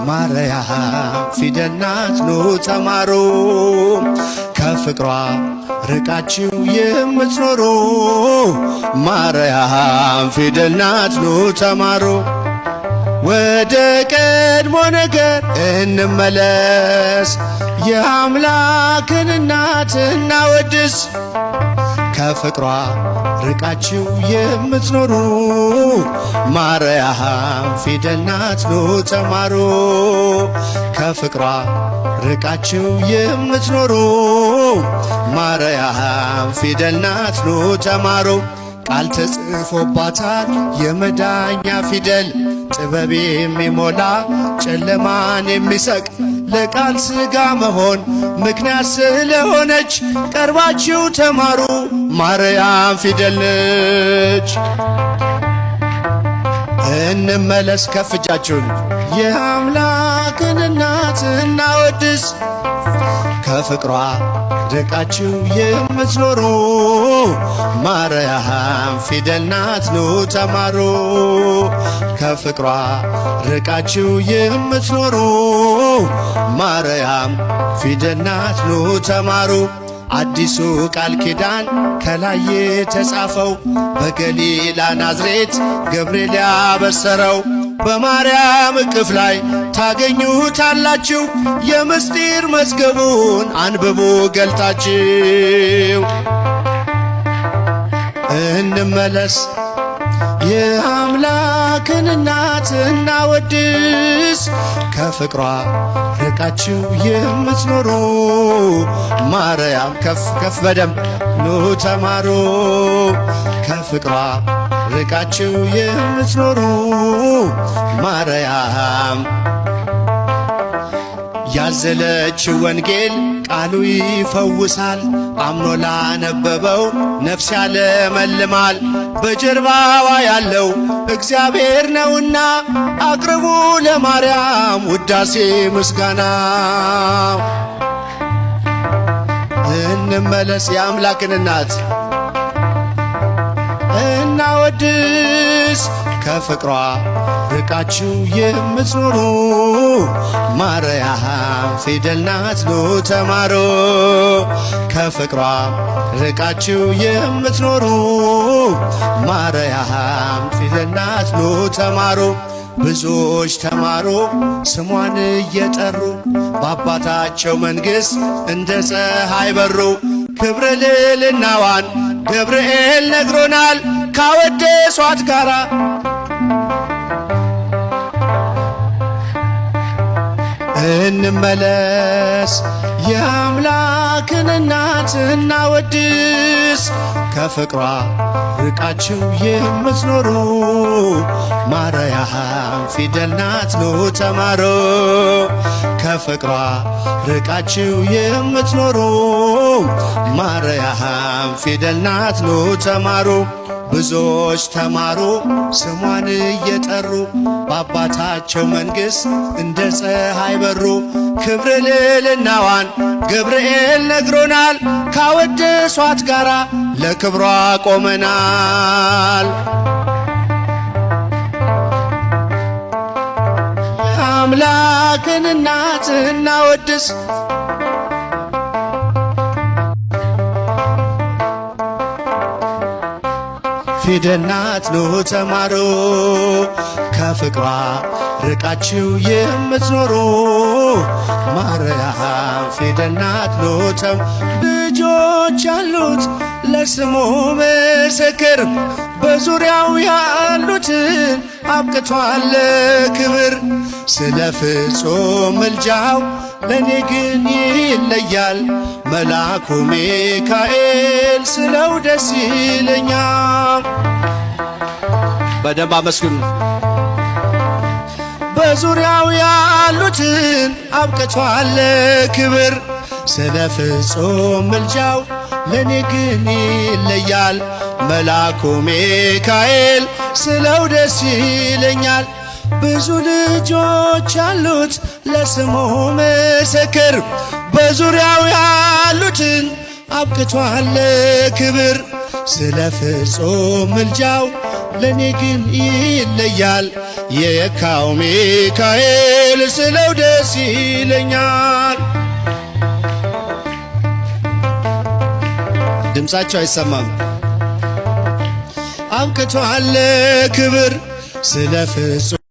ማርያም ፊደል ናት ኑ ተማሩ፣ ከፍቅሯ ርቃችሁ የምትኖሩ። ማርያም ፊደል ናት ኑ ተማሩ። ወደ ቀድሞ ነገር እንመለስ፣ የአምላክን እናት እናወድስ። ከፍቅሯ ርቃችሁ የምትኖሩ ማርያም ፊደል ናት ኑ ተማሩ። ከፍቅሯ ርቃችሁ የምትኖሩ ማርያም ፊደል ናት ኑ ተማሩ። ቃል ተጽፎባታል የመዳኛ ፊደል፣ ጥበብ የሚሞላ ጨለማን የሚሰቅ ለቃል ሥጋ መሆን ምክንያት ስለሆነች ቀርባችሁ ተማሩ፣ ማርያም ፊደል ነች። እንመለስ ከፍ እጃችሁን፣ የአምላክን እናት እናወድስ። ከፍቅሯ ርቃችሁ የምትኖሩ ማርያም ፊደል ናት ኑ ተማሩ። ከፍቅሯ ርቃችሁ የምትኖሩ ማርያም ፊደል ናት ኑ ተማሩ። አዲሱ ቃል ኪዳን ከላይ የተጻፈው በገሊላ ናዝሬት ገብርኤል ያበሰረው በማርያም እቅፍ ላይ ታገኙታላችሁ። የምስጢር መዝገቡን አንብቡ ገልጣችሁ። እንመለስ የአምላክን እናት እናወድስ። ከፍቅሯ ርቃችሁ የምትኖሩ ማርያም ከፍ ከፍ በደንብ ኑ ተማሩ። ከፍቅሯ ርቃችሁ የምትኖሩ ማርያም ያዘለችው ወንጌል ቃሉ ይፈውሳል። አምኖ ላነበበው ነፍስ ያለመልማል። በጀርባዋ ያለው እግዚአብሔር ነውና አቅርቡ ለማርያም ውዳሴ ምስጋና። እንመለስ የአምላክን እናት እናወድስ። ከፍቅሯ ርቃችሁ የምትኖሩ ማርያም ፊደል ናት ኑ ተማሩ። ከፍቅሯ ርቃችሁ የምትኖሩ ማርያም ፊደል ናት ኑ ተማሩ። ብዙዎች ተማሩ ስሟን እየጠሩ በአባታቸው መንግሥት እንደ ፀሐይ በሩ። ክብረ ልዕልናዋን ገብርኤል ነግሮናል ካወደሷት ጋራ። እንመለስ የአምላክን እናት እናወድስ። ከፍቅሯ ርቃችሁ የምትኖሩ ማርያም ፊደል ናት ኑ ተማሩ። ከፍቅሯ ርቃችሁ የምትኖሩ ማርያም ፊደል ናት ኑ ተማሩ። ብዙዎች ተማሩ ስሟን እየጠሩ በአባታቸው መንግሥት እንደ ፀሐይ በሩ። ክብረ ልዕልናዋን ገብርኤል ነግሮናል ካወደሷት ጋራ ለክብሯ ቆመናል። የአምላክን እናት እናወድስ። ፊደል ናት ኑ ተማሩ። ከፍቅሯ ርቃችሁ የምትኖሩ ማርያም ፊደል ናት ኑ ልጆች ያሉት ለስሙ ምስክር፣ በዙሪያው ያሉትን አብቅቷል ክብር። ስለ ፍጹም ምልጃው ለኔ ግን ይለያል፣ መልአኩ ሚካኤል ስለው ደስ ይለኛል። በደንብ አመስግኑ። በዙሪያው ያሉትን አብቅቷል ክብር፣ ስለ ፍጹም ምልጃው ለኔ ግን ይለያል፣ መልአኩ ሚካኤል ስለው ደስ ይለኛል። ብዙ ልጆች ያሉት ለስሙ ምስክር፣ በዙሪያው ያሉትን አብቅቷል ክብር። ስለ ፍጹም ምልጃው ለኔ ግን ይለያል። የየካው ሚካኤል ስለው ደስ ይለኛል። ድምፃቸው አይሰማም። አብቅቷል ክብር ስለ ፍጹም